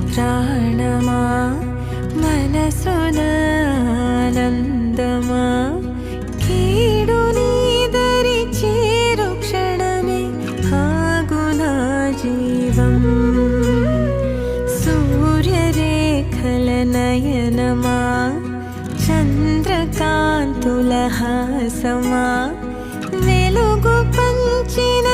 ప్రాణమా మనసున ఆనందమా కీడు నీదరి చేరు క్షణమే ఆగునా జీవం సూర్యరేఖల నయనమా చంద్రకాంతుల హాసమా వెలుగు పంచిన